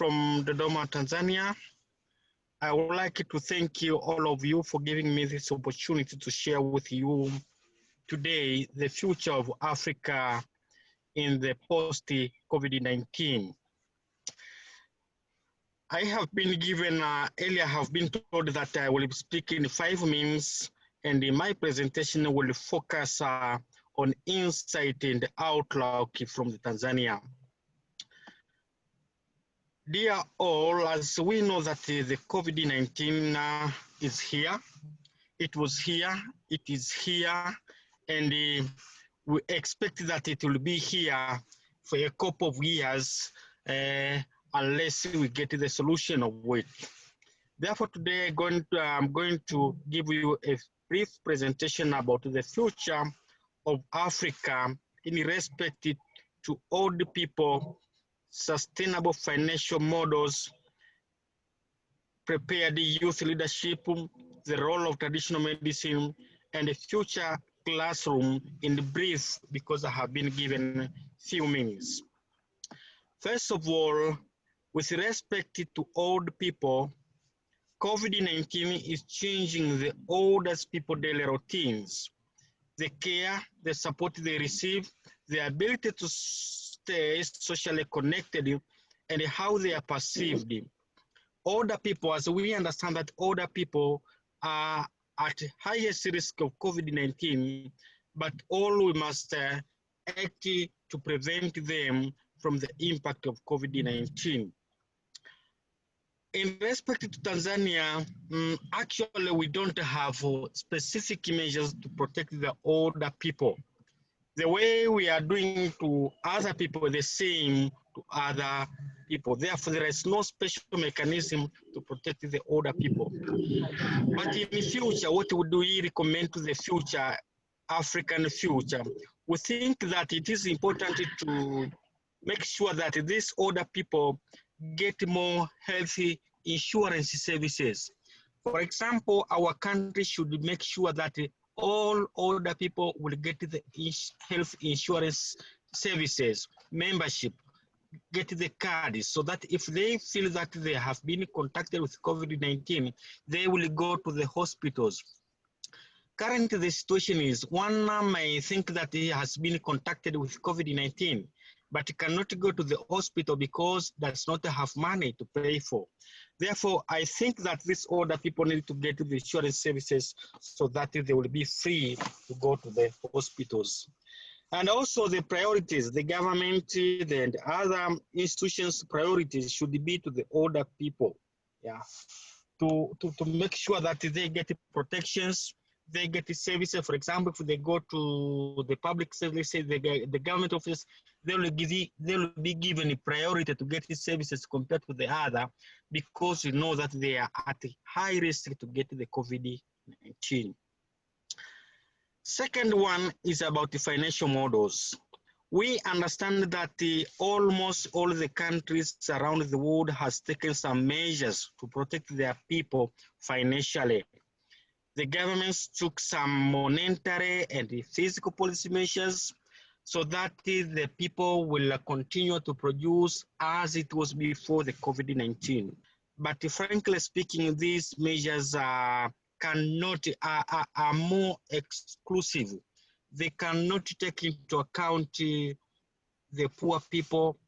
from Dodoma, Tanzania. I would like to thank you, all of you, for giving me this opportunity to share with you today the future of Africa in the post-COVID-19. I have been given, earlier have been told that I will speak in 5 minutes, and in my presentation will focus on insight and outlook from Tanzania. Dear all, as we know that the COVID-19 is here, it was here, it is here, and we expect that it will be here for a couple of years unless we get the solution of it. Therefore, today I'm going to give you a brief presentation about the future of Africa in respect to old people, sustainable financial models, prepared youth leadership, the role of traditional medicine, and the future classroom in brief, because I have been given few minutes. First of all, with respect to old people, COVID-19 is changing the oldest people daily routines, the care, the support they receive, the ability to stay socially connected, and how they are perceived. Older people, as we understand that older people are at highest risk of COVID-19, but all we must act to prevent them from the impact of COVID-19. In respect to Tanzania, actually we don't have specific measures to protect the older people. The way we are doing to other people, the same to other people. Therefore, there is no special mechanism to protect the older people. But in the future, what would we recommend to the future, African future? We think that it is important to make sure that these older people get more healthy insurance services. For example, our country should make sure that all older people will get the health insurance services, membership, get the card, so that if they feel that they have been contacted with COVID-19, they will go to the hospitals. Currently, the situation is one may think that he has been contacted with COVID-19, but cannot go to the hospital because does not have money to pay for. Therefore, I think that these older people need to get to the insurance services so that they will be free to go to the hospitals. And also the priorities, the government and other institutions' priorities should be to the older people, to make sure that they get protections, they get the services. For example, if they go to the public service, the government office, they will be given a priority to get these services compared to the other, because you know that they are at high risk to get the COVID-19. Second one is about the financial models. We understand that almost all the countries around the world has taken some measures to protect their people financially. The governments took some monetary and physical policy measures so that the people will continue to produce as it was before the COVID-19. But frankly speaking, these measures are more exclusive. They cannot take into account the poor people,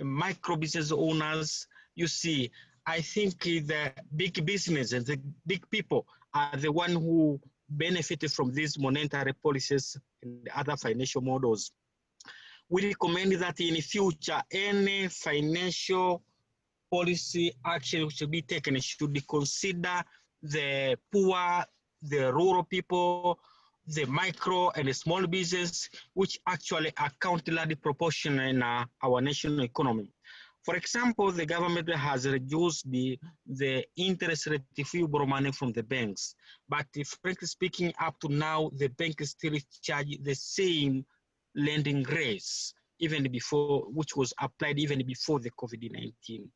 micro business owners. You see, I think the big business and the big people are the one who benefited from these monetary policies and other financial models. We recommend that in the future, any financial policy action should be taken should consider the poor, the rural people, the micro and the small business, which actually account a large proportion in our national economy. For example, the government has reduced the interest rate if you borrow money from the banks. But frankly speaking, up to now, the bank still charge the same lending rates, even before, which was applied even before the COVID-19.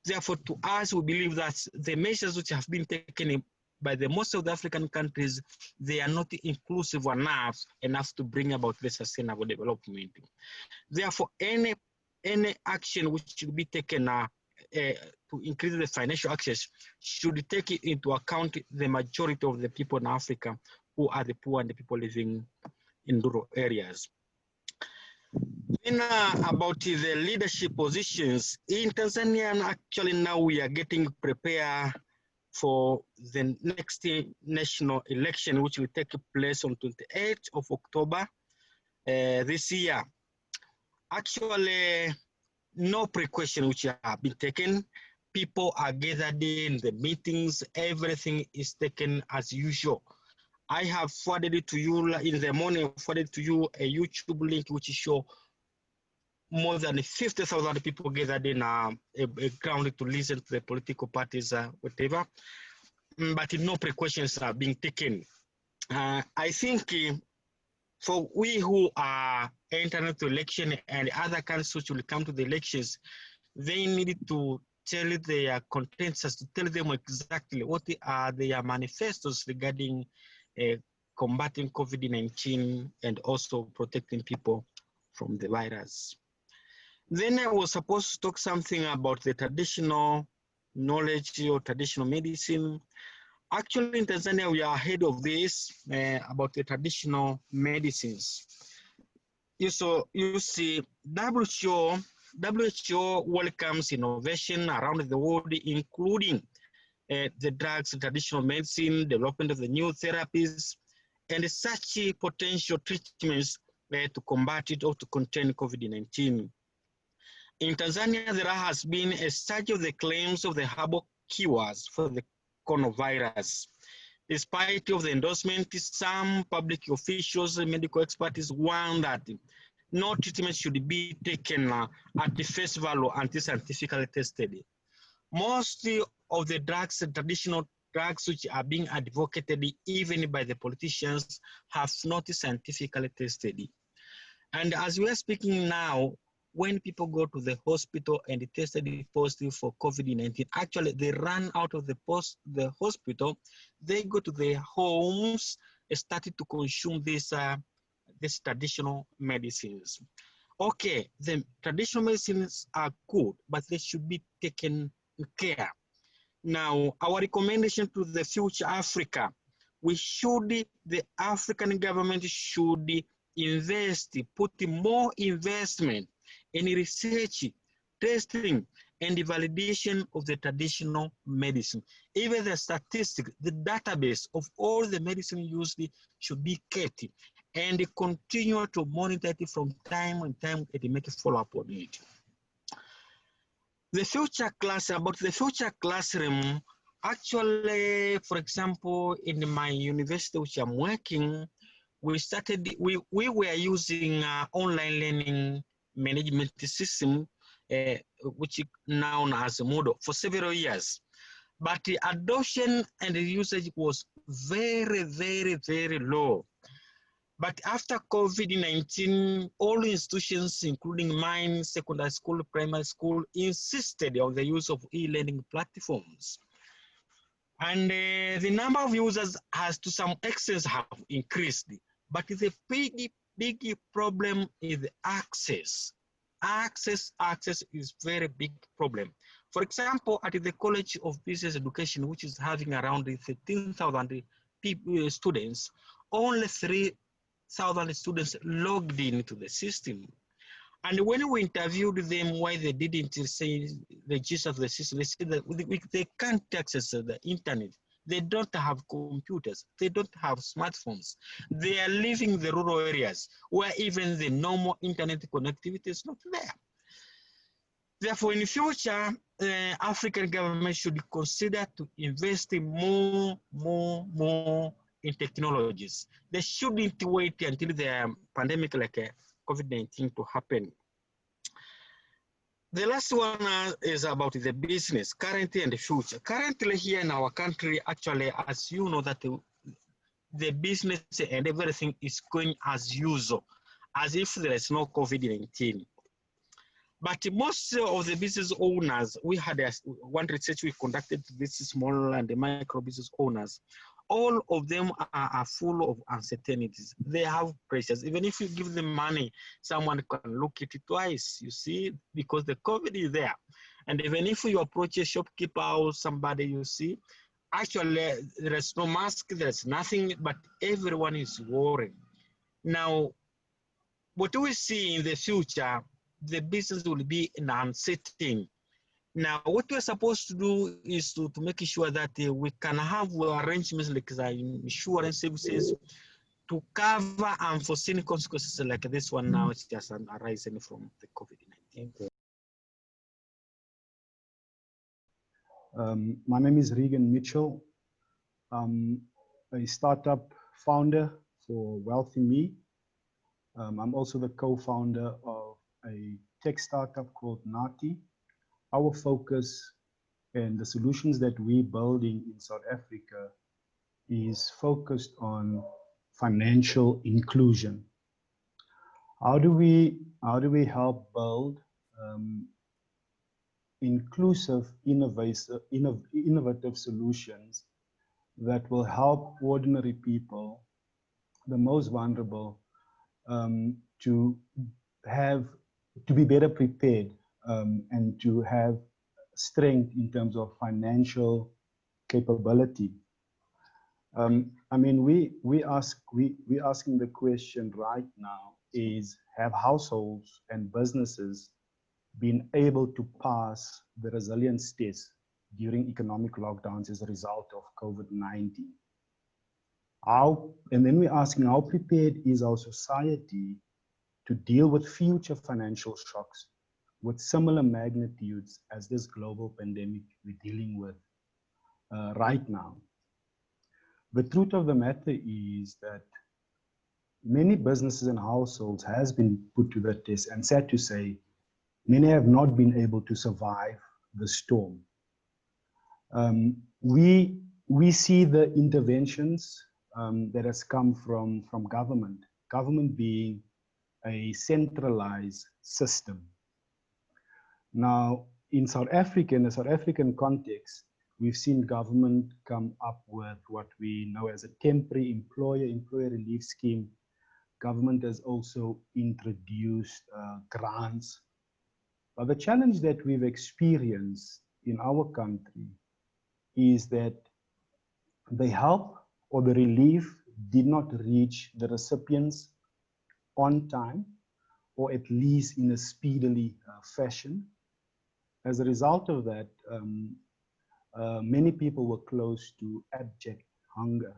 Therefore, to us, we believe that the measures which have been taken by the most of the African countries, they are not inclusive enough to bring about the sustainable development. Therefore, any action which should be taken to increase the financial access should take into account the majority of the people in Africa who are the poor and the people living in rural areas. Then about the leadership positions in Tanzania, actually now we are getting prepared for the next national election, which will take place on 28th of October this year. Actually, no precaution which have been taken. People are gathered in the meetings. Everything is taken as usual. I have forwarded it to you in the morning, forwarded to you a YouTube link which show more than 50,000 people gathered in a ground to listen to the political parties, whatever. But no precautions are being taken. I think for we who are entering to election and other countries which will come to the elections, they need to tell their contenders, to tell them exactly what are their manifestos regarding combating COVID-19 and also protecting people from the virus. Then I was supposed to talk something about the traditional knowledge or traditional medicine. Actually, in Tanzania, we are ahead of this about the traditional medicines. You see, WHO welcomes innovation around the world, including the drugs, traditional medicine, development of the new therapies, and such potential treatments to combat it or to contain COVID-19. In Tanzania, there has been a surge of the claims of the herbal cures for the coronavirus. Despite of the endorsement, some public officials and medical experts warn that no treatment should be taken at the face value until scientifically tested. Most of the drugs, traditional drugs which are being advocated even by the politicians, have not scientifically tested. And as we are speaking now, when people go to the hospital and tested positive for COVID-19, actually they run out of the hospital, they go to their homes, started to consume these traditional medicines. Okay, the traditional medicines are good, but they should be taken care. Now, our recommendation to the future Africa, the African government should invest, put more investment in research, testing, and the validation of the traditional medicine. Even the statistics, the database of all the medicine used should be kept and continue to monitor it from time to time and make a follow-up on it. The future class, about the future classroom, actually, for example, in my university which I'm working, we were using online learning management system, which is known as Moodle, for several years. But the adoption and the usage was very, very, very low. But after COVID-19, all institutions, including mine, secondary school, primary school, insisted on the use of e-learning platforms. And the number of users has to some extent have increased. But the big problem is access. Access is very big problem. For example, at the College of Business Education, which is having around 13,000 students, only 3,000 students logged into the system. And when we interviewed them why they didn't register to the system, they said that they can't access the internet. They don't have computers. They don't have smartphones. They are living in the rural areas where even the normal internet connectivity is not there. Therefore, in the future, African government should consider to invest more in technologies. They shouldn't wait until the pandemic like COVID-19 to happen. The last one is about the business, currently and the future. Currently here in our country, actually, as you know, that the business and everything is going as usual, as if there is no COVID-19. But most of the business owners, we had one research we conducted to these small and the micro business owners. All of them are full of uncertainties. They have pressures. Even if you give them money, someone can look at it twice, you see, because the COVID is there. And even if you approach a shopkeeper or somebody you see, actually there is no mask, there's nothing, but everyone is worried. Now, what we see in the future, the business will be in uncertain. Now, what we're supposed to do is to make sure that we can have arrangements like the insurance services to cover unforeseen consequences like this one now. It's just arising from the COVID-19. My name is Reagan Mitchell. I'm a startup founder for Wealthy Me. I'm also the co-founder of a tech startup called Nati. Our focus and the solutions that we're building in South Africa is focused on financial inclusion. How do we help build inclusive, innovative solutions that will help ordinary people, the most vulnerable, to be better prepared and to have strength in terms of financial capability. I mean, we're asking the question right now is, have households and businesses been able to pass the resilience test during economic lockdowns as a result of COVID-19? And then we're asking, how prepared is our society to deal with future financial shocks with similar magnitudes as this global pandemic we're dealing with right now? The truth of the matter is that many businesses and households has been put to the test, and sad to say, many have not been able to survive the storm. We see the interventions that has come from government being a centralized system. Now, in South Africa, in the South African context, we've seen government come up with what we know as a temporary employer relief scheme. Government has also introduced grants. But the challenge that we've experienced in our country is that the help or the relief did not reach the recipients on time, or at least in a speedily fashion. As a result of that, many people were close to abject hunger.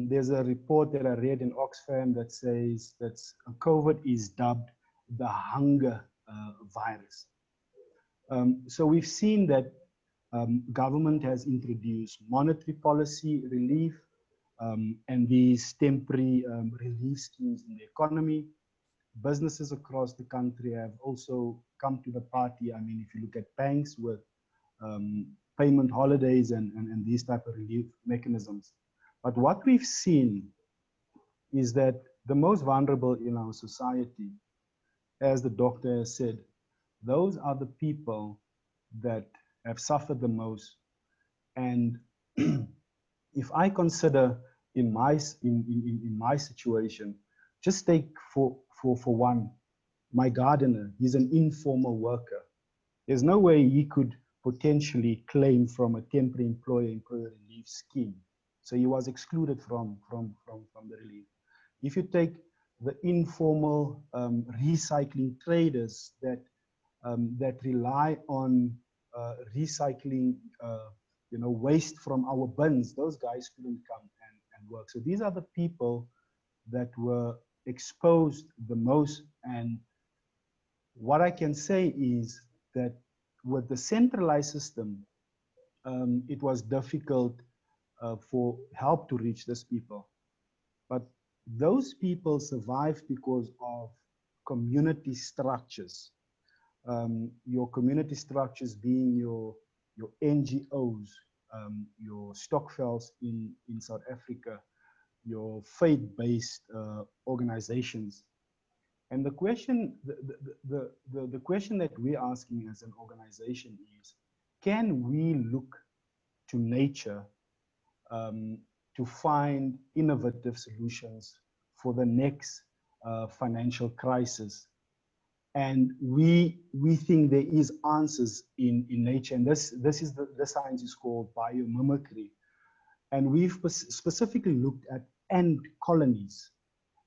There's a report that I read in Oxfam that says that COVID is dubbed the hunger virus. So we've seen that government has introduced monetary policy relief and these temporary relief schemes in the economy. Businesses across the country have also come to the party. I mean, if you look at banks with payment holidays and these type of relief mechanisms. But what we've seen is that the most vulnerable in our society, as the doctor has said, those are the people that have suffered the most. And if I consider in my situation, just take for one, my gardener, he's an informal worker. There's no way he could potentially claim from a temporary employer relief scheme. So he was excluded from the relief. If you take the informal recycling traders that rely on recycling waste from our bins, those guys couldn't come and work. So these are the people that were exposed the most. And what I can say is that with the centralized system, it was difficult for help to reach these people. But those people survived because of community structures. Your community structures being your NGOs, your stokvels in South Africa, your faith-based organizations. And the question, the question that we're asking as an organization is, can we look to nature to find innovative solutions for the next financial crisis? And we think there is answers in nature, and this science is called biomimicry. And we've specifically looked at ant colonies,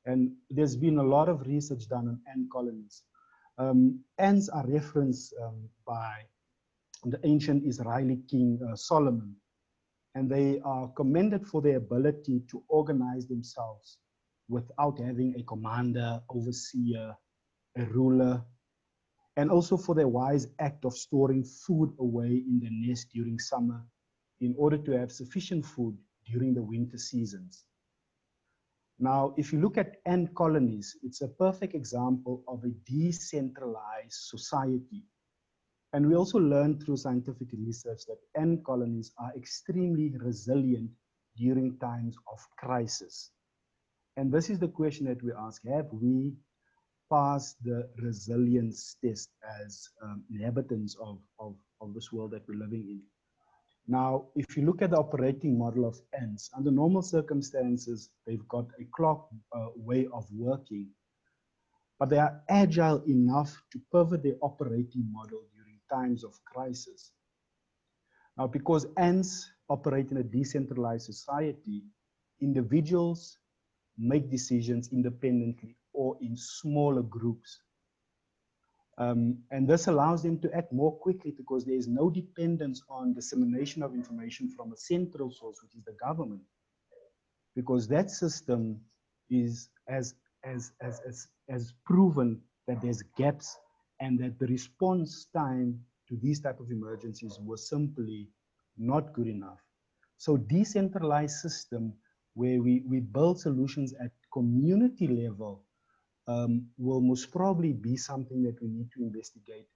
and there's been a lot of research done on ant colonies. Ants are referenced by the ancient Israeli king Solomon, and they are commended for their ability to organize themselves without having a commander, overseer, a ruler, and also for their wise act of storing food away in the nest during summer in order to have sufficient food during the winter seasons. Now, if you look at ant colonies, it's a perfect example of a decentralized society. And we also learned through scientific research that ant colonies are extremely resilient during times of crisis. And this is the question that we ask: have we passed the resilience test as inhabitants of this world that we're living in? Now, if you look at the operating model of ants, under normal circumstances, they've got a clock way of working, but they are agile enough to pivot their operating model during times of crisis. Now, because ants operate in a decentralized society, individuals make decisions independently or in smaller groups. And this allows them to act more quickly because there is no dependence on dissemination of information from a central source, which is the government, because that system is as proven that there's gaps and that the response time to these type of emergencies was simply not good enough. So decentralized system where we build solutions at community level will most probably be something that we need to investigate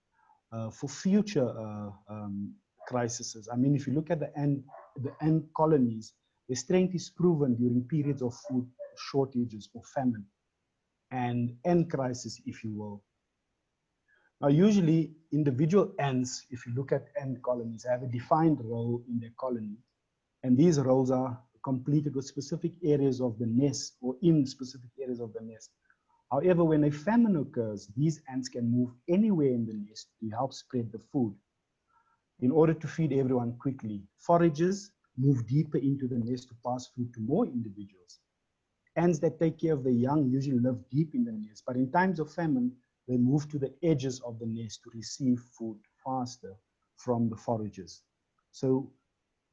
for future crises. I mean, if you look at the ant colonies, the strength is proven during periods of food shortages or famine and ant crisis, if you will. Now, usually individual ants, if you look at ant colonies, have a defined role in their colony. And these roles are completed with specific areas of the nest or in specific areas of the nest. However, when a famine occurs, these ants can move anywhere in the nest to help spread the food in order to feed everyone quickly. Foragers move deeper into the nest to pass food to more individuals. Ants that take care of the young usually live deep in the nest, but in times of famine, they move to the edges of the nest to receive food faster from the foragers. So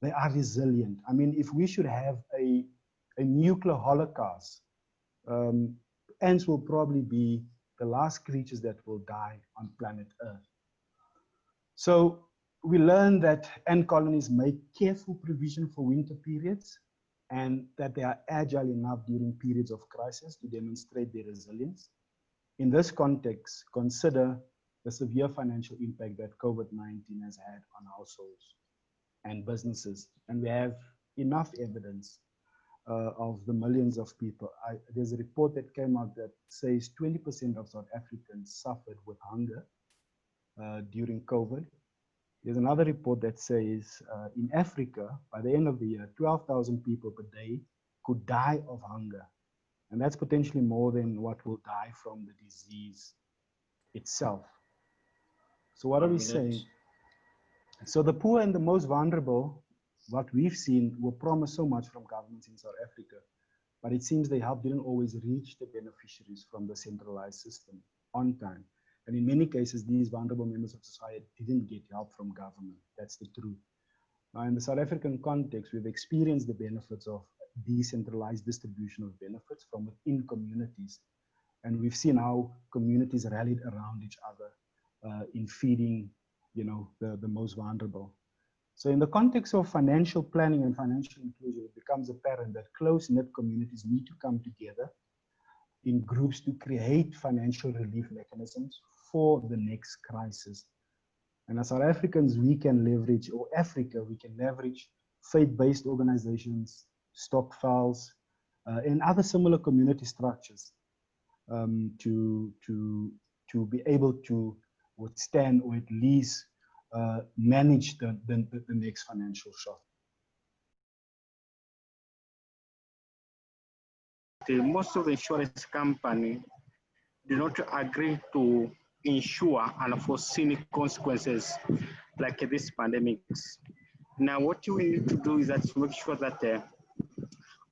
they are resilient. I mean, if we should have a nuclear holocaust, ants will probably be the last creatures that will die on planet Earth. So we learned that ant colonies make careful provision for winter periods and that they are agile enough during periods of crisis to demonstrate their resilience. In this context, consider the severe financial impact that COVID-19 has had on households and businesses. And we have enough evidence of the millions of people. There's a report that came out that says 20% of South Africans suffered with hunger during COVID. There's another report that says in Africa, by the end of the year, 12,000 people per day could die of hunger. And that's potentially more than what will die from the disease itself. So what are we saying? So the poor and the most vulnerable, what we've seen, were promised so much from governments in South Africa, but it seems the help didn't always reach the beneficiaries from the centralized system on time. And in many cases, these vulnerable members of society didn't get help from government. That's the truth. Now, in the South African context, we've experienced the benefits of decentralized distribution of benefits from within communities. And we've seen how communities rallied around each other in feeding, the most vulnerable. So in the context of financial planning and financial inclusion, it becomes apparent that close-knit communities need to come together in groups to create financial relief mechanisms for the next crisis. And as South Africans, we can leverage, or Africa, we can leverage faith-based organizations, stokvels, and other similar community structures to be able to withstand or at least manage the next financial shock. Most of the insurance companies do not agree to ensure unforeseen consequences like this pandemics. Now, what we need to do is that to make sure that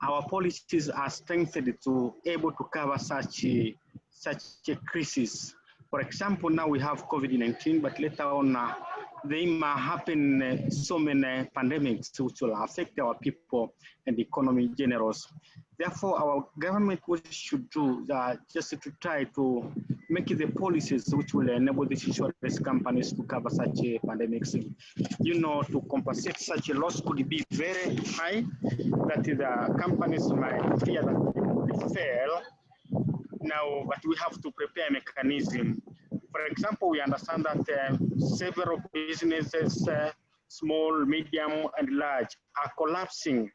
our policies are strengthened to able to cover such a crisis. For example, now we have COVID-19, but later on there might happen so many pandemics which will affect our people and the economy in general. Therefore, our government what should do just to try to make the policies which will enable the insurance companies to cover such a pandemics. You know, to compensate such a loss could be very high that the companies might fear that they will fail now, but we have to prepare a mechanism. For example, we understand that several businesses, small, medium, and large, are collapsing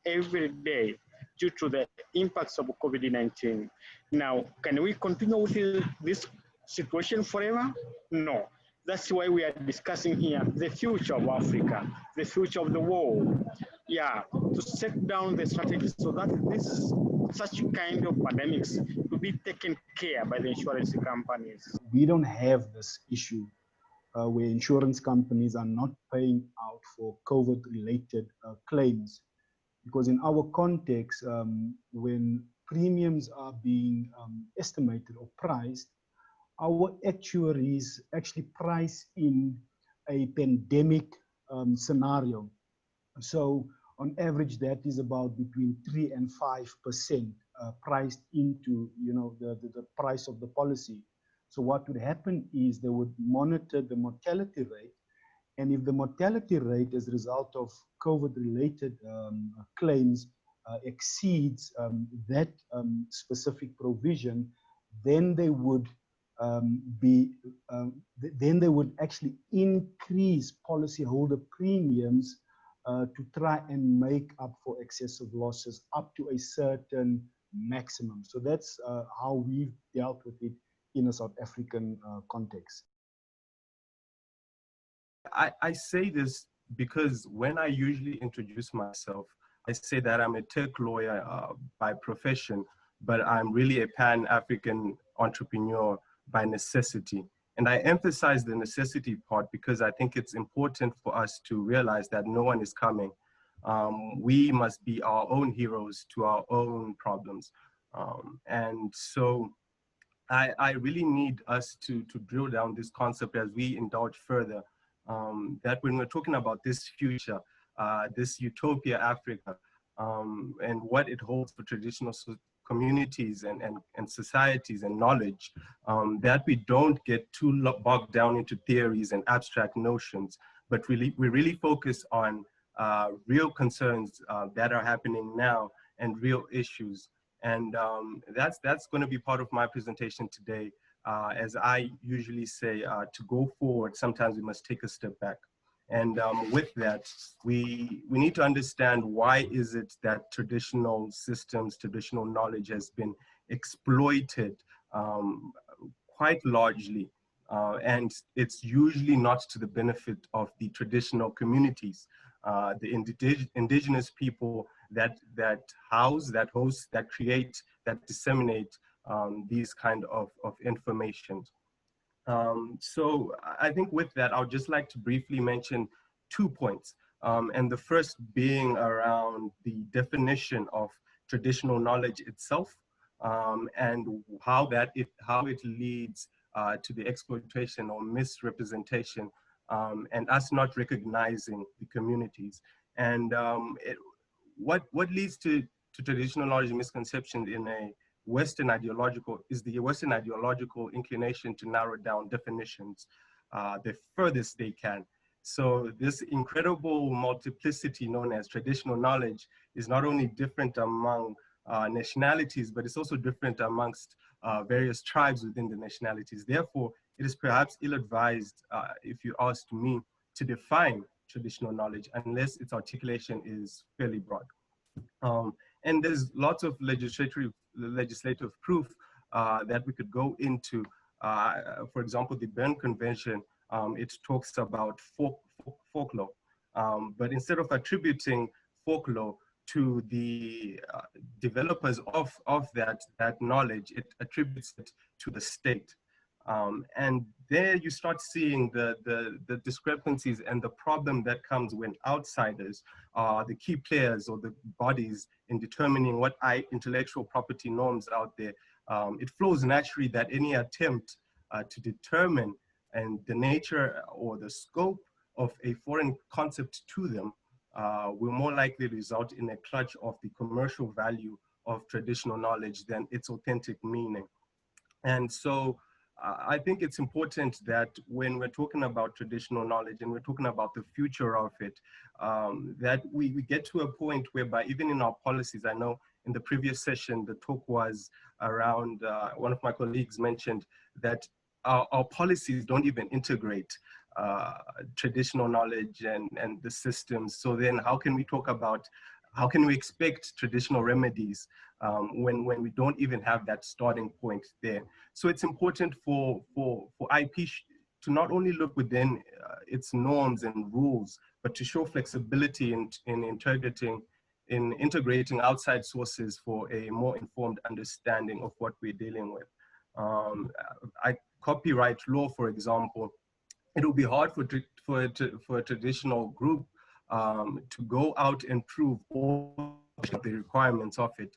every day due to the impacts of COVID-19. Now, can we continue with this situation forever? No. That's why we are discussing here the future of Africa, the future of the world. Yeah, to set down the strategy so that such kind of pandemics to be taken care by the insurance companies. We don't have this issue where insurance companies are not paying out for COVID-related claims. Because in our context, when premiums are being estimated or priced, our actuaries actually price in a pandemic scenario. So on average, that is about between 3 and 5% priced into the price of the policy. So what would happen is they would monitor the mortality rate, and if the mortality rate as a result of COVID-related claims exceeds that specific provision, then they would actually increase policyholder premiums to try and make up for excessive losses up to a certain maximum. So that's how we've dealt with it in a South African context. I say this because when I usually introduce myself, I say that I'm a tech lawyer by profession, but I'm really a Pan-African entrepreneur by necessity. And I emphasize the necessity part because I think it's important for us to realize that no one is coming. We must be our own heroes to our own problems. And so I really need us to drill down this concept as we indulge further, that when we're talking about this future, this utopia Africa, and what it holds for traditional communities and societies and knowledge, that we don't get too bogged down into theories and abstract notions, but we really focus on real concerns that are happening now and real issues. And that's going to be part of my presentation today. As I usually say, to go forward, sometimes we must take a step back. And with that, we need to understand why is it that traditional systems, traditional knowledge has been exploited quite largely. And it's usually not to the benefit of the traditional communities, the indigenous people that house, that host, that create, that disseminate these kind of information. So I think with that, I would just like to briefly mention 2 points. And the first being around the definition of traditional knowledge itself, and how it leads to the exploitation or misrepresentation, and us not recognizing the communities. And what leads to traditional knowledge misconception in a Western ideological inclination to narrow down definitions the furthest they can. So this incredible multiplicity known as traditional knowledge is not only different among nationalities, but it's also different amongst various tribes within the nationalities. Therefore, it is perhaps ill-advised, if you asked me, to define traditional knowledge unless its articulation is fairly broad. And there's lots of legislative proof that we could go into. For example, the Berne Convention, it talks about folklore. But instead of attributing folklore to the developers of that knowledge, it attributes it to the state. And there you start seeing the discrepancies and the problem that comes when outsiders are the key players or the bodies in determining what intellectual property norms out there. It flows naturally that any attempt to determine and the nature or the scope of a foreign concept to them will more likely result in a clutch of the commercial value of traditional knowledge than its authentic meaning. And so I think it's important that when we're talking about traditional knowledge and we're talking about the future of it, that we get to a point whereby even in our policies, I know in the previous session, the talk was around, one of my colleagues mentioned that our policies don't even integrate traditional knowledge and the systems. So then how can we talk about, how can we expect traditional remedies when we don't even have that starting point there? So it's important for IP to not only look within its norms and rules, but to show flexibility in integrating outside sources for a more informed understanding of what we're dealing with. Copyright law, for example, it will be hard for a traditional group to go out and prove all the requirements of it,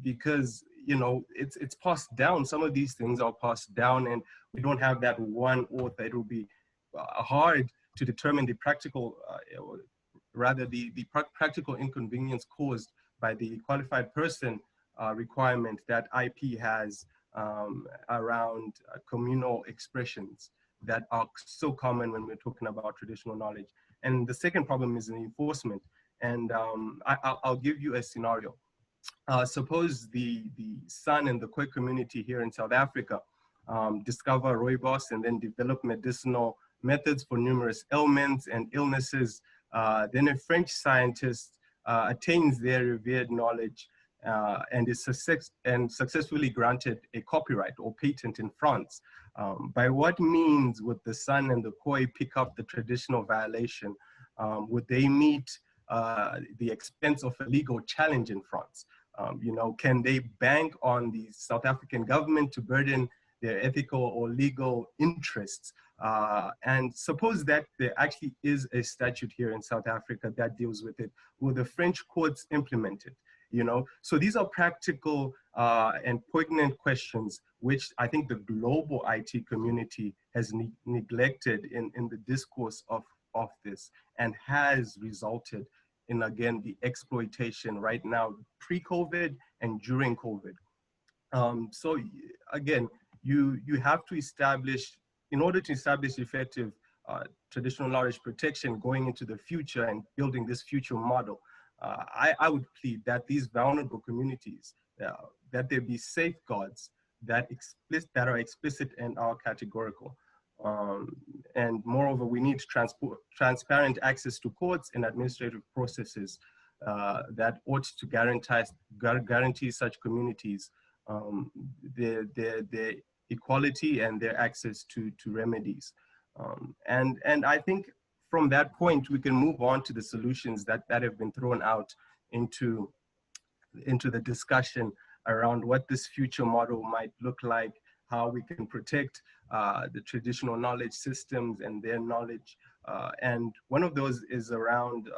because it's passed down. Some of these things are passed down, and we don't have that one author. It will be hard to determine the practical, practical inconvenience caused by the qualified person requirement that IP has around communal expressions that are so common when we're talking about traditional knowledge. And the second problem is the enforcement. And I'll give you a scenario. Suppose the San and the Khoi community here in South Africa discover rooibos and then develop medicinal methods for numerous ailments and illnesses. Then a French scientist attains their revered knowledge and is successfully granted a copyright or patent in France. By what means would the San and the Khoi pick up the traditional violation? Would they meet the expense of a legal challenge in France? Can they bank on the South African government to burden their ethical or legal interests? And suppose that there actually is a statute here in South Africa that deals with it. Will the French courts implement it? So these are practical and poignant questions, which I think the global IT community has neglected in the discourse of this, and has resulted in, again, the exploitation right now, pre-COVID and during COVID. So again, you have to establish, in order to establish effective traditional knowledge protection going into the future and building this future model, I would plead that these vulnerable communities, that there be safeguards that are explicit and are categorical. And moreover, we need transparent access to courts and administrative processes that ought to guarantee such communities their equality and their access to remedies. And I think from that point, we can move on to the solutions that have been thrown out into the discussion around what this future model might look like, how we can protect the traditional knowledge systems and their knowledge. And one of those is around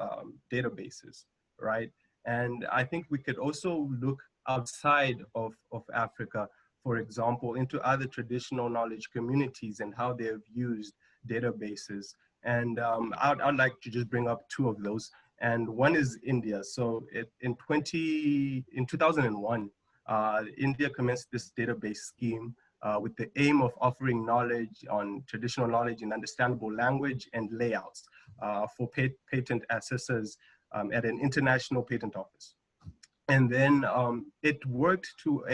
databases, right? And I think we could also look outside of Africa, for example, into other traditional knowledge communities and how they have used databases. And I'd like to just bring up two of those. And one is India. So in 2001, India commenced this database scheme with the aim of offering knowledge on traditional knowledge in understandable language and layouts for patent assessors at an international patent office. And then it worked to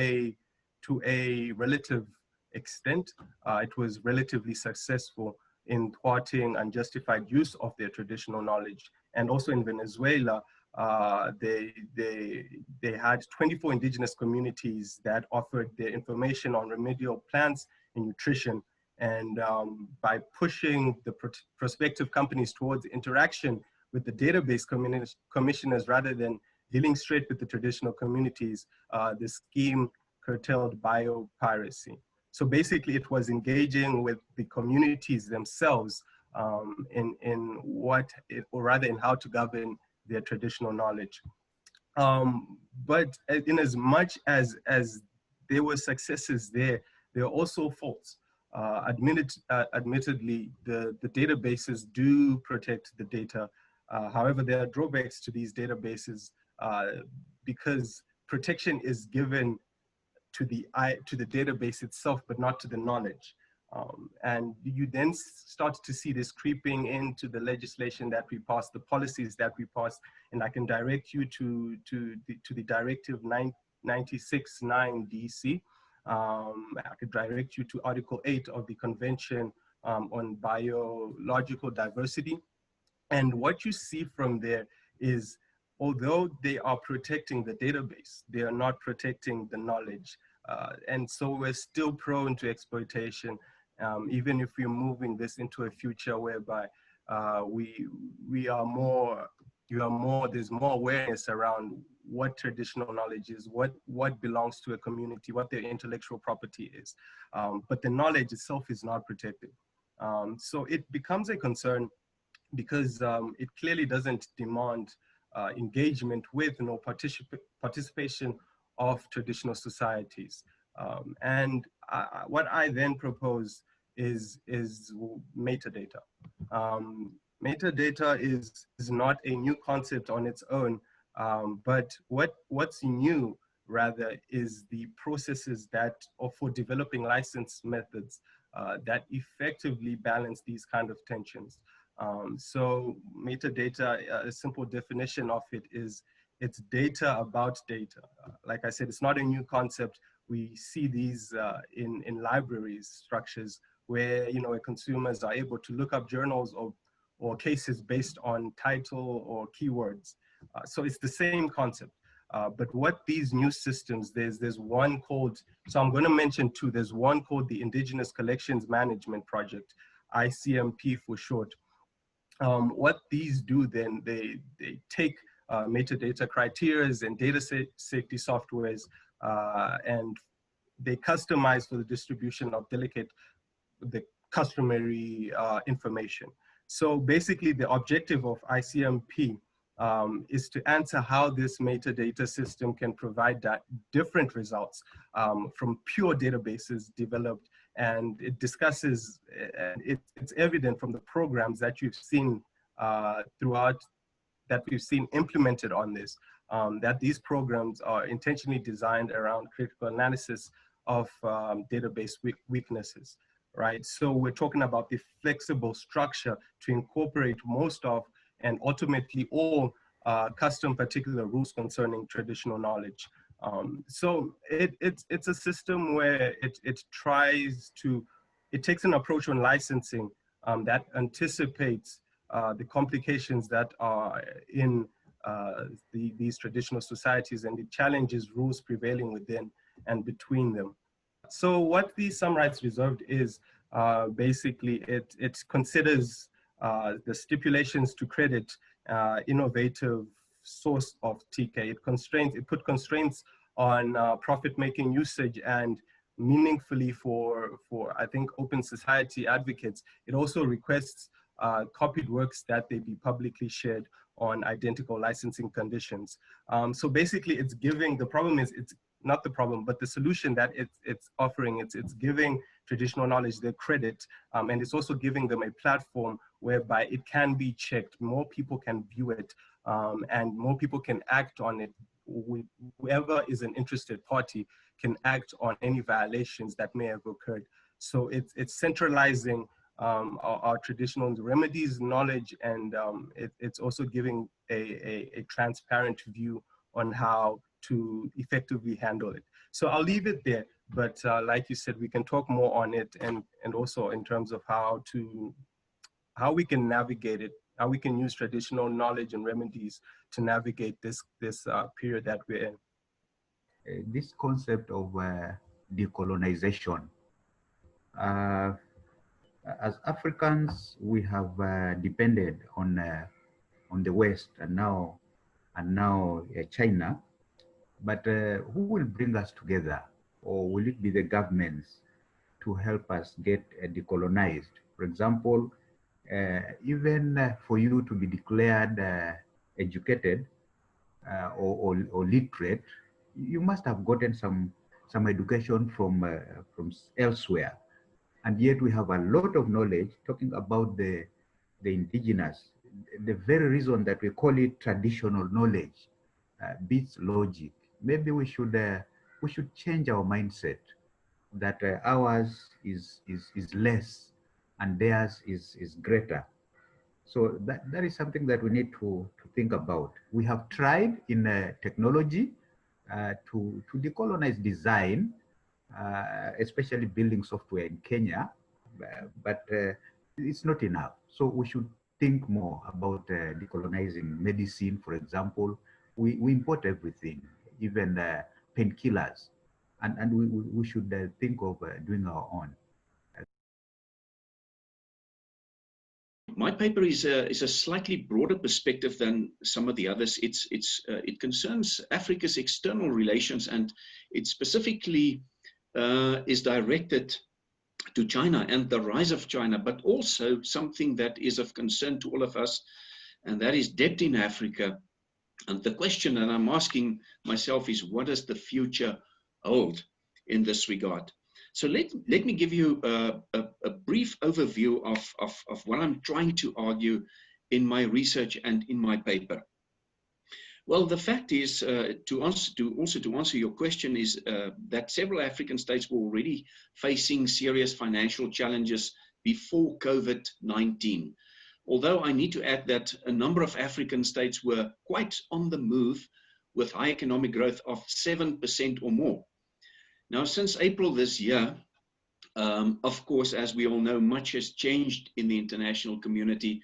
a relative extent. It was relatively successful in thwarting unjustified use of their traditional knowledge. And also in Venezuela, they had 24 indigenous communities that offered their information on remedial plants and nutrition. And by pushing the prospective companies towards interaction with the database commissioners rather than dealing straight with the traditional communities, the scheme curtailed biopiracy. So basically it was engaging with the communities themselves in what, or rather in how to govern their traditional knowledge. But in as much as there were successes there are also faults. Admittedly, the databases do protect the data. However, there are drawbacks to these databases because protection is given to the database itself, but not to the knowledge. And you then start to see this creeping into the legislation that we passed, the policies that we passed, and I can direct you to the Directive 96/9 DC. I could direct you to Article 8 of the Convention on Biological Diversity. And what you see from there is, although they are protecting the database, they are not protecting the knowledge. And so we're still prone to exploitation, even if we're moving this into a future whereby we are more, there's more awareness around what traditional knowledge is, what belongs to a community, what their intellectual property is. But the knowledge itself is not protected. So it becomes a concern because it clearly doesn't demand engagement with participation of traditional societies. And what I then propose is metadata. Metadata is not a new concept on its own, but what's new rather is the processes that, or for developing license methods that effectively balance these kind of tensions. So metadata, a simple definition of it is it's data about data. Like I said, it's not a new concept. We see these in libraries structures where, you know, consumers are able to look up journals or cases based on title or keywords. So it's the same concept. But what these new systems, there's one called, so I'm going to mention two. There's one called the Indigenous Collections Management Project, ICMP for short. What these do then, they take metadata criteria and data safety softwares and they customize for the distribution of the customary information. So basically the objective of ICMP is to answer how this metadata system can provide different results from pure databases developed, and it discusses, it's evident from the programs that you've seen throughout, that we've seen implemented on this, that these programs are intentionally designed around critical analysis of database weaknesses, right? So we're talking about the flexible structure to incorporate most of and ultimately all custom particular rules concerning traditional knowledge. So it's a system where it tries to, it takes an approach on licensing that anticipates the complications that are in these traditional societies and the challenges rules prevailing within and between them. So what the Some Rights Reserved is, basically it considers the stipulations to credit innovative source of TK. It put constraints on profit-making usage, and meaningfully for I think open society advocates, it also requests copied works that they be publicly shared on identical licensing conditions. So basically it's giving, the problem is, it's not the problem, but the solution that it's offering, it's giving traditional knowledge their credit, and it's also giving them a platform whereby it can be checked, more people can view it, and more people can act on it. Whoever is an interested party can act on any violations that may have occurred. So it's centralizing our traditional remedies, knowledge, and it's also giving a transparent view on how to effectively handle it. So I'll leave it there, but like you said, we can talk more on it, and also in terms of how we can navigate it, how we can use traditional knowledge and remedies to navigate this period that we're in. This concept of decolonization. As Africans, we have depended on the West and now China. But who will bring us together? Or will it be the governments to help us get decolonized. For example, even for you to be declared educated or literate, you must have gotten some education from elsewhere. And yet we have a lot of knowledge talking about the indigenous. The very reason that we call it traditional knowledge beats logic. Maybe we should change our mindset that ours is less and theirs is greater. So that is something that we need to think about. We have tried in technology to decolonize design, especially building software in Kenya, but it's not enough. So we should think more about decolonizing medicine, for example. We import everything, even painkillers, and we should think of doing our own. My paper is a slightly broader perspective than some of the others. It concerns Africa's external relations, and it specifically is directed to China and the rise of China, but also something that is of concern to all of us, and that is debt in Africa. And the question that I'm asking myself is, what does the future hold in this regard? So let me give you a brief overview of what I'm trying to argue in my research and in my paper. Well, the fact is, to answer your question, is that several African states were already facing serious financial challenges before COVID-19. Although I need to add that a number of African states were quite on the move with high economic growth of 7% or more. Now, since April this year, of course, as we all know, much has changed in the international community,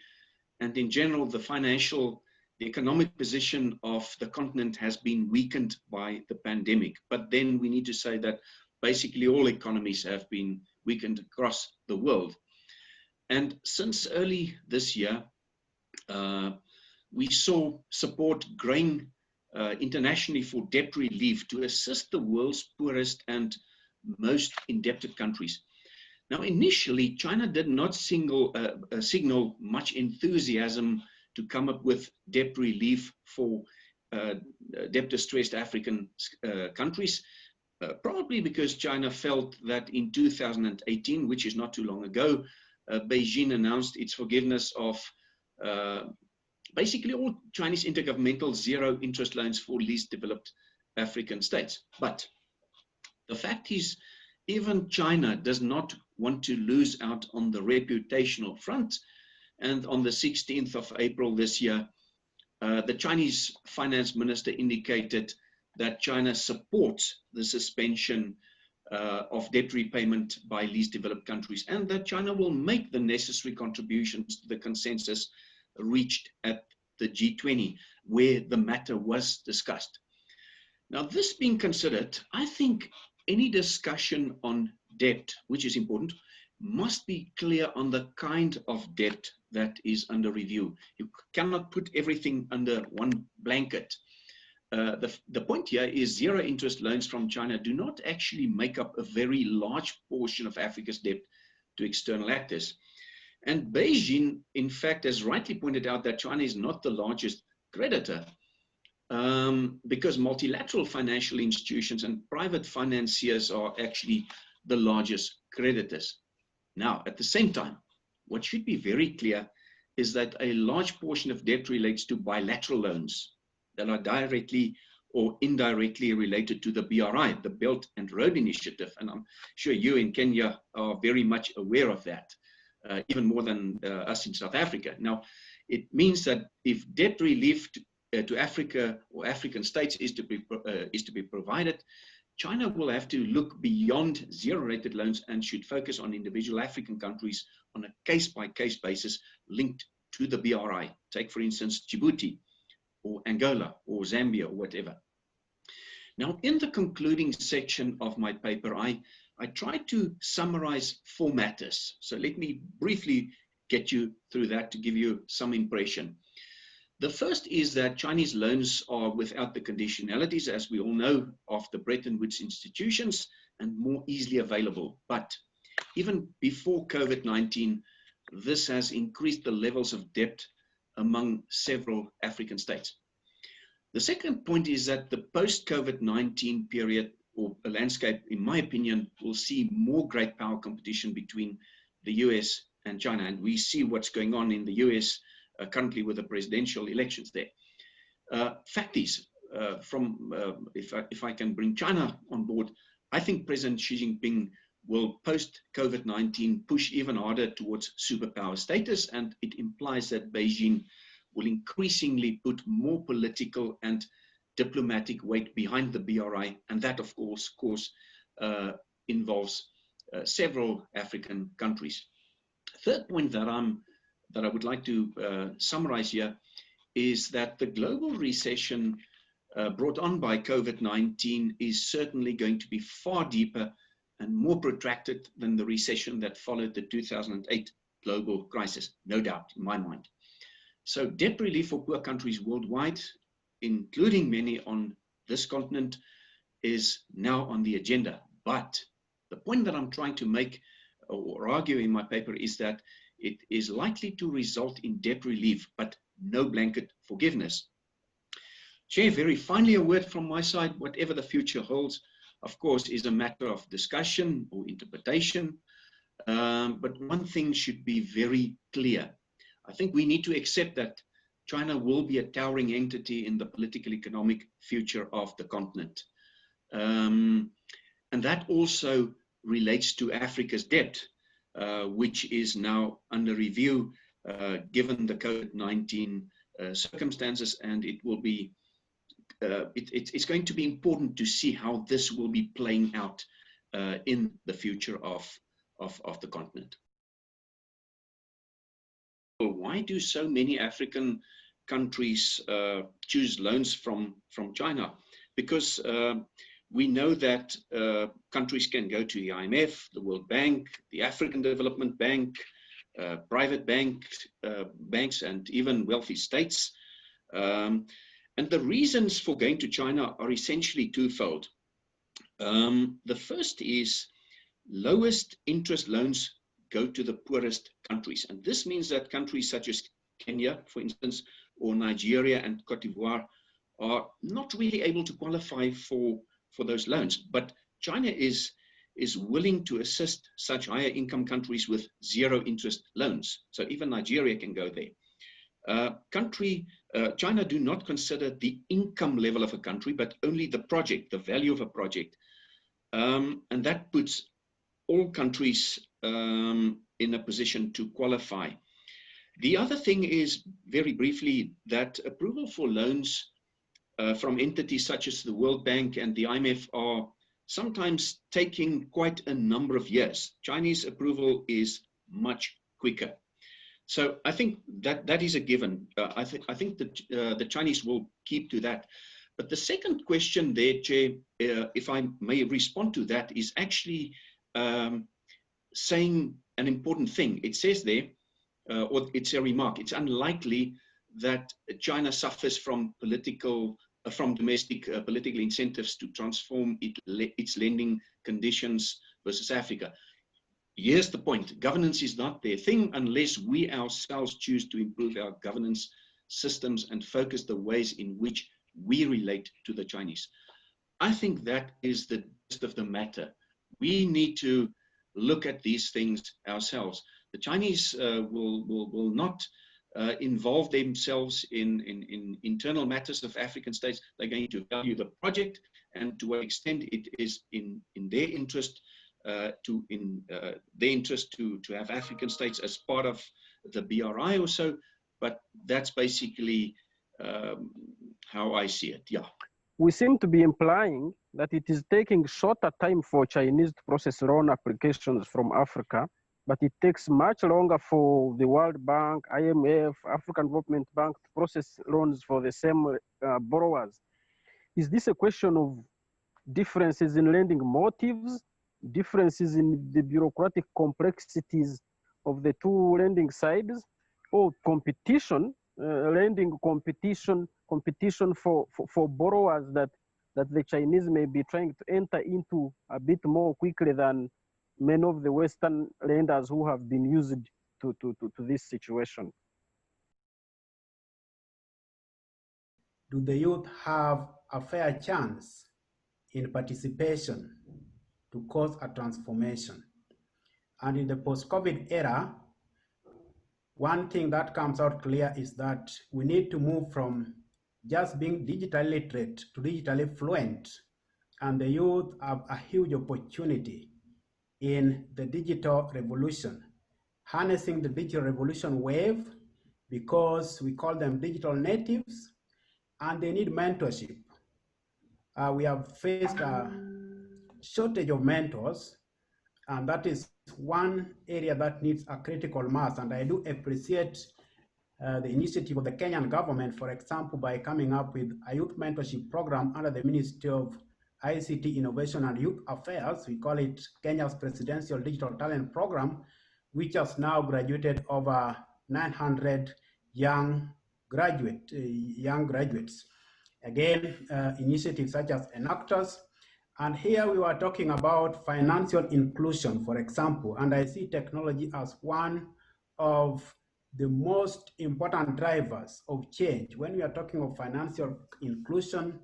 and in general, the economic position of the continent has been weakened by the pandemic. But then we need to say that basically all economies have been weakened across the world. And since early this year, we saw support growing internationally for debt relief to assist the world's poorest and most indebted countries. Now, initially, China did not signal much enthusiasm to come up with debt relief for debt-distressed African countries, probably because China felt that in 2018, which is not too long ago, Beijing announced its forgiveness of basically all Chinese intergovernmental zero-interest loans for least developed African states. But the fact is, even China does not want to lose out on the reputational front. And on the 16th of April this year, the Chinese finance minister indicated that China supports the suspension of debt repayment by least developed countries, and that China will make the necessary contributions to the consensus reached at the G20, where the matter was discussed. Now, this being considered, I think any discussion on debt, which is important, must be clear on the kind of debt that is under review. You cannot put everything under one blanket. The point here is zero interest loans from China do not actually make up a very large portion of Africa's debt to external actors. And Beijing, in fact, has rightly pointed out that China is not the largest creditor because multilateral financial institutions and private financiers are actually the largest creditors. Now, at the same time, what should be very clear is that a large portion of debt relates to bilateral loans that are directly or indirectly related to the BRI, the Belt and Road Initiative. And I'm sure you in Kenya are very much aware of that, even more than us in South Africa. Now, it means that if debt relief to Africa or African states is to be provided, China will have to look beyond zero-rated loans and should focus on individual African countries on a case-by-case basis linked to the BRI. Take, for instance, Djibouti or Angola or Zambia or whatever. Now, in the concluding section of my paper, I tried to summarize 4 matters. So let me briefly get you through that to give you some impression. The first is that Chinese loans are without the conditionalities, as we all know, of the Bretton Woods institutions and more easily available. But even before COVID-19, this has increased the levels of debt among several African states. The second point is that the post-COVID-19 period or a landscape, in my opinion, will see more great power competition between the US and China. And we see what's going on in the US currently with the presidential elections there. Fact is, if I can bring China on board, I think President Xi Jinping will post-COVID-19 push even harder towards superpower status, and it implies that Beijing will increasingly put more political and diplomatic weight behind the BRI, and that of course involves several African countries. Third point that I would like to summarize here is that the global recession brought on by COVID-19 is certainly going to be far deeper and more protracted than the recession that followed the 2008 global crisis, no doubt in my mind. So debt relief for poor countries worldwide, including many on this continent, is now on the agenda. But the point that I'm trying to make or argue in my paper is that it is likely to result in debt relief, but no blanket forgiveness. Chair, very finally, a word from my side: whatever the future holds, of course, is a matter of discussion or interpretation. But one thing should be very clear. I think we need to accept that China will be a towering entity in the political economic future of the continent. And that also relates to Africa's debt, which is now under review given the COVID-19 circumstances, and it will be it's going to be important to see how this will be playing out in the future of the continent. Why do so many African countries choose loans from China? Because we know that countries can go to the IMF, the World Bank, the African Development Bank, private banks, and even wealthy states. And the reasons for going to China are essentially twofold. The first is lowest interest loans go to the poorest countries. And this means that countries such as Kenya, for instance, or Nigeria and Cote d'Ivoire are not really able to qualify for those loans. But China is willing to assist such higher income countries with zero interest loans. So even Nigeria can go there. China do not consider the income level of a country, but only the project, the value of a project. And that puts all countries in a position to qualify. The other thing is, very briefly, that approval for loans from entities such as the World Bank and the IMF are sometimes taking quite a number of years. Chinese approval is much quicker. So I think that is a given. I think that the Chinese will keep to that. But the second question there, Chair, if I may respond to that, is actually saying an important thing. It says there, or it's a remark, it's unlikely that China suffers from domestic political incentives to transform its lending conditions versus Africa. Here's the point: governance is not their thing unless we ourselves choose to improve our governance systems and focus the ways in which we relate to the Chinese. I think that is the gist of the matter. We need to look at these things ourselves. The Chinese will not involve themselves in internal matters of African states. They're going to value the project, and to what extent it is in their interest to have African states as part of the BRI or so. But that's basically how I see it. Yeah. We seem to be implying that it is taking shorter time for Chinese to process loan applications from Africa, but it takes much longer for the World Bank, IMF, African Development Bank to process loans for the same borrowers. Is this a question of differences in lending motives, differences in the bureaucratic complexities of the two lending sides, or competition, lending competition for borrowers that the Chinese may be trying to enter into a bit more quickly than many of the Western lenders who have been used to this situation. Do the youth have a fair chance in participation to cause a transformation? And in the post-COVID era, one thing that comes out clear is that we need to move from just being digitally literate to digitally fluent. And the youth have a huge opportunity in the digital revolution, harnessing the digital revolution wave, because we call them digital natives, and they need mentorship. We have faced a shortage of mentors, and that is one area that needs a critical mass. And I do appreciate the initiative of the Kenyan government, for example, by coming up with a youth mentorship program under the Ministry of ICT, Innovation and Youth Affairs. We call it Kenya's Presidential Digital Talent Program, which has now graduated over 900 young graduates. Again, initiatives such as Enactors. And here we were talking about financial inclusion, for example, and I see technology as one of the most important drivers of change. When we are talking of financial inclusion,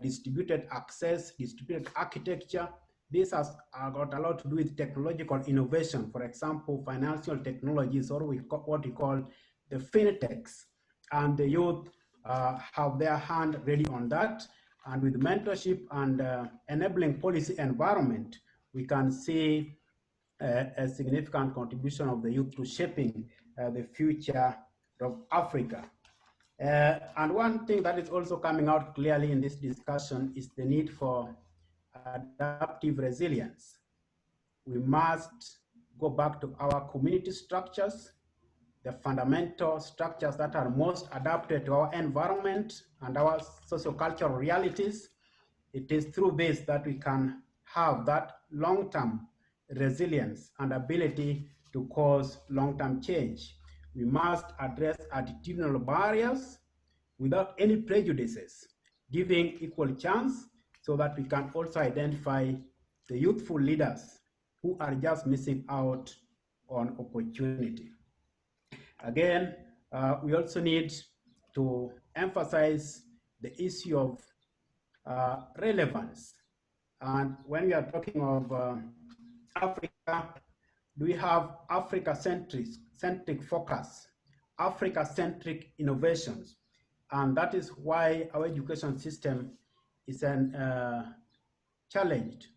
distributed access, distributed architecture, this has got a lot to do with technological innovation. For example, financial technologies, or what we call the fintechs, and the youth have their hand ready on that. And with mentorship and enabling policy environment, we can see a significant contribution of the youth to shaping the future of Africa. And one thing that is also coming out clearly in this discussion is the need for adaptive resilience. We must go back to our community structures, the fundamental structures that are most adapted to our environment and our sociocultural realities. It is through this that we can have that long-term resilience and ability to cause long-term change. We must address attitudinal barriers without any prejudices, giving equal chance, so that we can also identify the youthful leaders who are just missing out on opportunity. Again, we also need to emphasize the issue of relevance. And when we are talking of Africa, do we have Africa-centric focus, Africa-centric innovations? And that is why our education system is challenged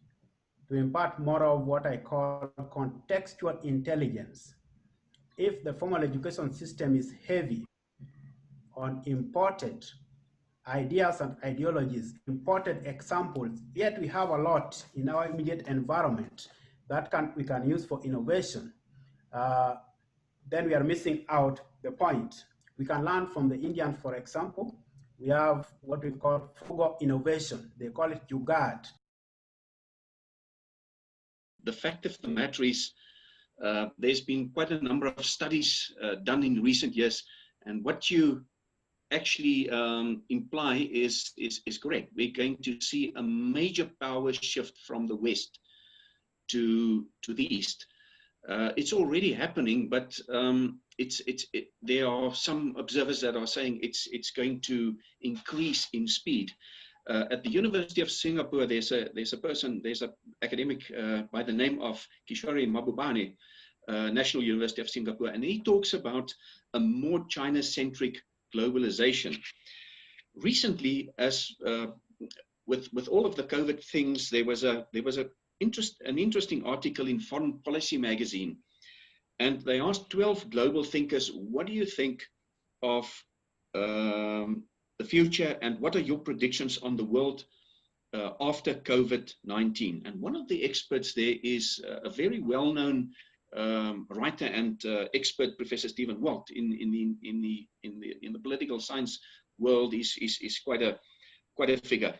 to impart more of what I call contextual intelligence. If the formal education system is heavy on imported ideas and ideologies, imported examples, yet we have a lot in our immediate environment that we can use for innovation, then we are missing out the point. We can learn from the Indians, for example. We have what we call frugal innovation. They call it Jugaad. The fact of the matter is, there's been quite a number of studies done in recent years, and what you actually imply is correct. We're going to see a major power shift from the West to the East. It's already happening, but there are some observers that are saying it's going to increase in speed. At the University of Singapore, there's an academic by the name of Kishore Mahbubani, National University of Singapore, and he talks about a more China-centric globalization. Recently, as with all of the COVID things, there was an interesting article in Foreign Policy magazine, and they asked 12 global thinkers, what do you think of the future, and what are your predictions on the world after COVID-19? And one of the experts there is a very well-known writer and expert, Professor Stephen Walt, in the political science world. Is quite a figure.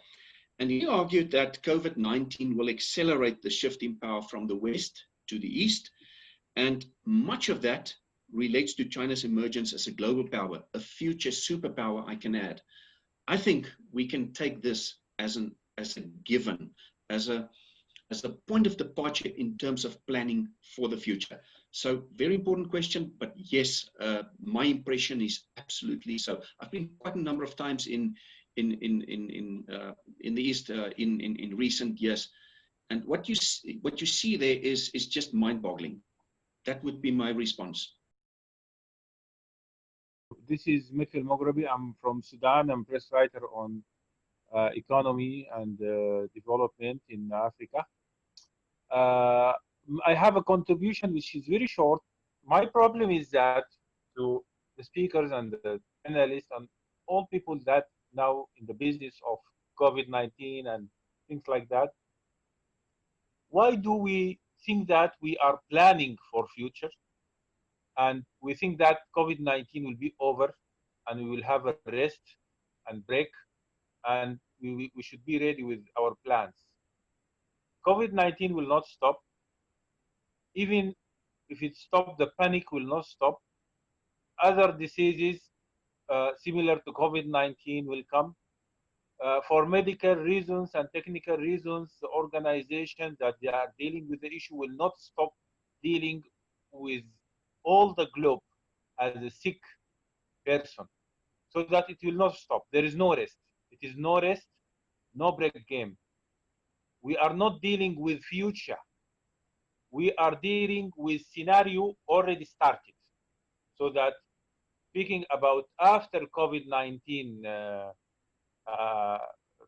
And he argued that COVID-19 will accelerate the shift in power from the West to the East, and much of that relates to China's emergence as a global power, a future superpower, I can add. I think we can take this as a given, as a as a point of departure in terms of planning for the future. So very important question, but yes, my impression is absolutely so. I've been quite a number of times in the East in recent years, and what you see there is just mind-boggling. That would be my response. This is Mithil Moghrabi. I'm from Sudan. I'm press writer on economy and development in Africa. I have a contribution which is very short. My problem is that to the speakers and the panelists and all people that now in the business of COVID-19 and things like that, why do we think that we are planning for future and we think that COVID-19 will be over and we will have a rest and break and we should be ready with our plans? COVID-19 will not stop. Even if it stops, the panic will not stop. Other diseases similar to COVID-19 will come. For medical reasons and technical reasons, the organizations that they are dealing with the issue will not stop dealing with all the globe as a sick person, so that it will not stop. There is no rest. It is no rest, no break game. We are not dealing with future. We are dealing with scenario already started. So that speaking about after COVID-19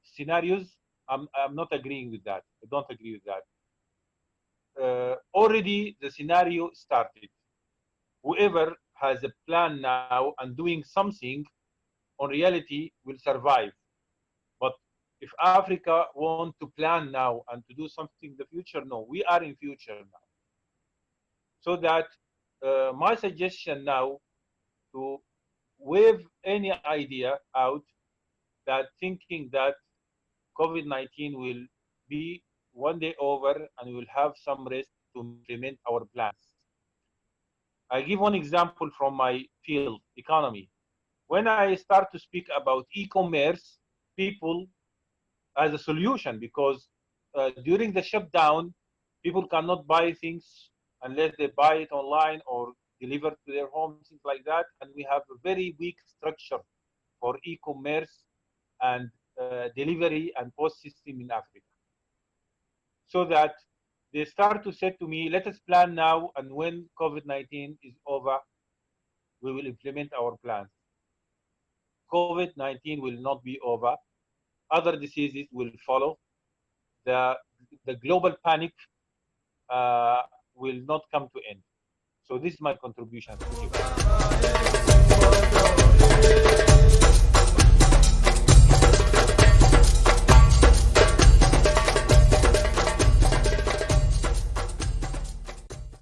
scenarios, I'm not agreeing with that. I don't agree with that. Already the scenario started. Whoever has a plan now and doing something on reality will survive. But if Africa want to plan now and to do something in the future, no, we are in future now. So that my suggestion now to wave any idea out that thinking that COVID-19 will be one day over and we will have some rest to implement our plans. I give one example from my field, economy. When I start to speak about e-commerce, people as a solution, because during the shutdown, people cannot buy things unless they buy it online or delivered to their home, things like that. And we have a very weak structure for e-commerce and delivery and post system in Africa. So that they start to say to me, let us plan now, and when COVID-19 is over, we will implement our plans. COVID-19 will not be over. Other diseases will follow. The global panic will not come to end. So this is my contribution. Thank you.